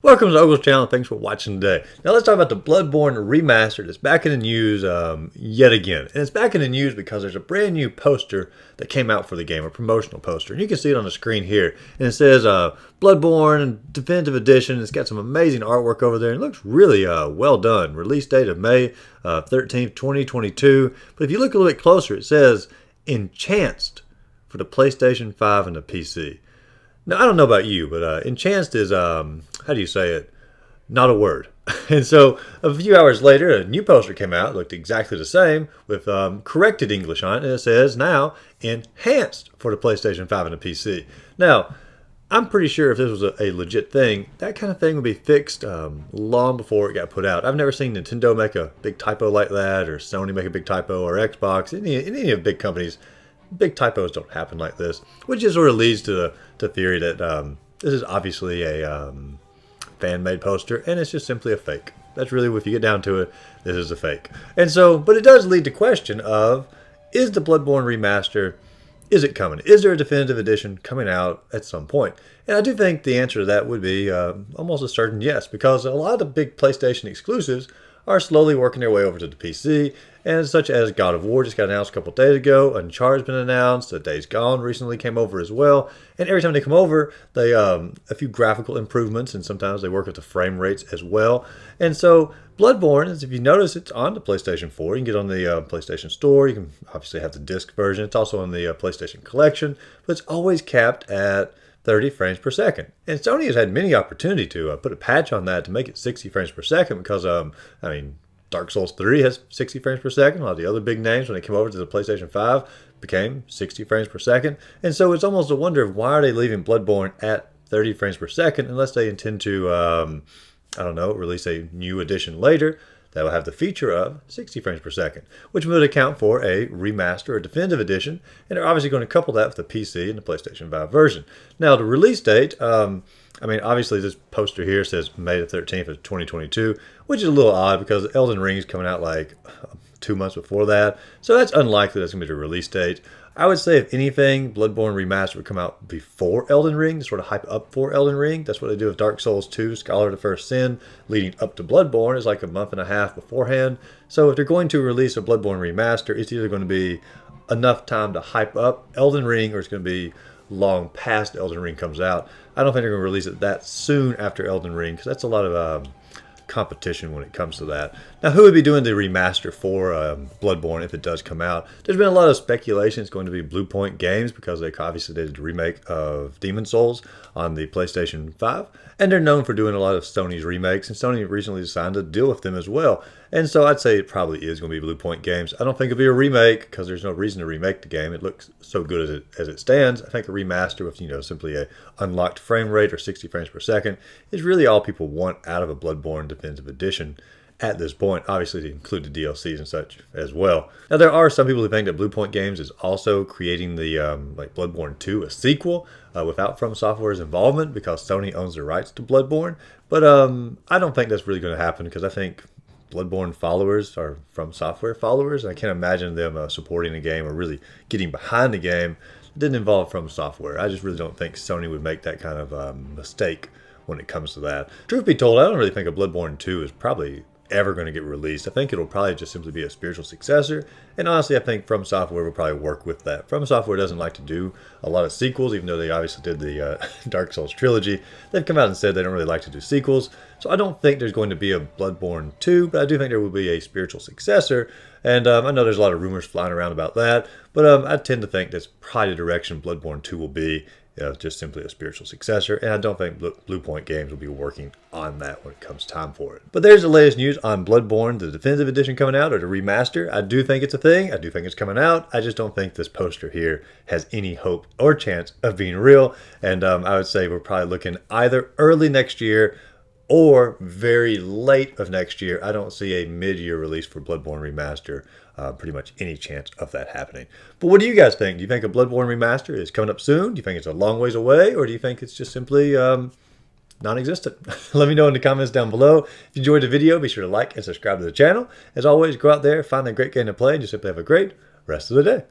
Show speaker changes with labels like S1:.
S1: Welcome to the Ogle's channel. Thanks for watching today. Now let's talk about the Bloodborne Remaster that's back in the news yet again. And it's back in the news because there's a brand new poster that came out for the game, a promotional poster. And you can see it on the screen here. And it says Bloodborne Definitive Edition. It's got some amazing artwork over there. It looks really well done. Release date of May 13th, 2022. But if you look a little bit closer, it says Enhanced for the PlayStation 5 and the PC. Now, I don't know about you, but enhanced is, how do you say it? Not a word. And so a few hours later, a new poster came out, looked exactly the same, with corrected English on it, and it says now enhanced for the PlayStation 5 and the PC. Now, I'm pretty sure if this was a legit thing, that kind of thing would be fixed long before it got put out. I've never seen Nintendo make a big typo like that, or Sony make a big typo, or Xbox, any of the big companies. Big typos don't happen like this, which just sort of leads to the theory that this is obviously a fan-made poster, and it's just simply a fake. That's really, if you get down to it, this is a fake. And so, but it does lead to question of, is the Bloodborne Remaster, is it coming? Is there a definitive edition coming out at some point? And I do think the answer to that would be almost a certain yes, because a lot of the big PlayStation exclusives are slowly working their way over to the PC, and such as God of War just got announced a couple days ago, Uncharted's been announced, Days Gone recently came over as well, and every time they come over, they a few graphical improvements, and sometimes they work with the frame rates as well. And so Bloodborne, as if you notice, it's on the PlayStation 4. You can get on the PlayStation Store. You can obviously have the disc version. It's also on the PlayStation Collection, but it's always capped at 30 frames per second. And Sony has had many opportunity to put a patch on that to make it 60 frames per second because, Dark Souls 3 has 60 frames per second. A lot of the other big names, when they came over to the PlayStation 5, became 60 frames per second. And so it's almost a wonder of why are they leaving Bloodborne at 30 frames per second unless they intend to, release a new edition later that will have the feature of 60 frames per second, which would account for a remaster or definitive edition, and they're obviously going to couple that with the PC and the PlayStation 5 version. Now, the release date, obviously this poster here says May the 13th of 2022, which is a little odd because Elden Ring is coming out like 2 months before that, so that's unlikely that's going to be the release date. I would say, if anything, Bloodborne Remaster would come out before Elden Ring, to sort of hype up for Elden Ring. That's what they do with Dark Souls 2, Scholar of the First Sin, leading up to Bloodborne. Is like a month and a half beforehand. So if they're going to release a Bloodborne Remaster, it's either going to be enough time to hype up Elden Ring, or it's going to be long past Elden Ring comes out. I don't think they're going to release it that soon after Elden Ring, because that's a lot of competition when it comes to that. Now, who would be doing the remaster for Bloodborne if it does come out? There's been a lot of speculation it's going to be Bluepoint Games, because they obviously did a remake of Demon's Souls on the PlayStation 5, and they're known for doing a lot of Sony's remakes, and Sony recently signed a deal with them as well. And so I'd say it probably is going to be Bluepoint Games. I don't think it'll be a remake, because there's no reason to remake the game. It looks so good as it stands. I think a remaster with, simply a unlocked frame rate or 60 frames per second is really all people want out of a Bloodborne Definitive Edition at this point, obviously to include the DLCs and such as well. Now, there are some people who think that Bluepoint Games is also creating the Bloodborne 2, a sequel, without From Software's involvement, because Sony owns the rights to Bloodborne. But I don't think that's really going to happen, because I think Bloodborne followers are From Software followers. I can't imagine them supporting the game or really getting behind the game that didn't involve From Software. I just really don't think Sony would make that kind of mistake when it comes to that. Truth be told, I don't really think a Bloodborne 2 is probably ever going to get released. I think it'll probably just simply be a spiritual successor, and honestly I think From Software will probably work with that. From Software doesn't like to do a lot of sequels, even though they obviously did the Dark Souls trilogy. They've come out and said they don't really like to do sequels, so I don't think there's going to be a Bloodborne 2, but I do think there will be a spiritual successor, and I know there's a lot of rumors flying around about that, but I tend to think that's probably the direction Bloodborne 2 will be. Just simply a spiritual successor, and I don't think Bluepoint Games will be working on that when it comes time for it. But there's the latest news on Bloodborne, the definitive edition coming out, or the remaster. I do think it's a thing. I do think it's coming out. I just don't think this poster here has any hope or chance of being real, and I would say we're probably looking either early next year or very late of next year. I don't see a mid-year release for Bloodborne Remaster. Pretty much any chance of that happening. But what do you guys think? Do you think a Bloodborne Remaster is coming up soon? Do you think it's a long ways away? Or do you think it's just simply non-existent? Let me know in the comments down below. If you enjoyed the video, be sure to like and subscribe to the channel. As always, go out there, find a great game to play, and just simply have a great rest of the day.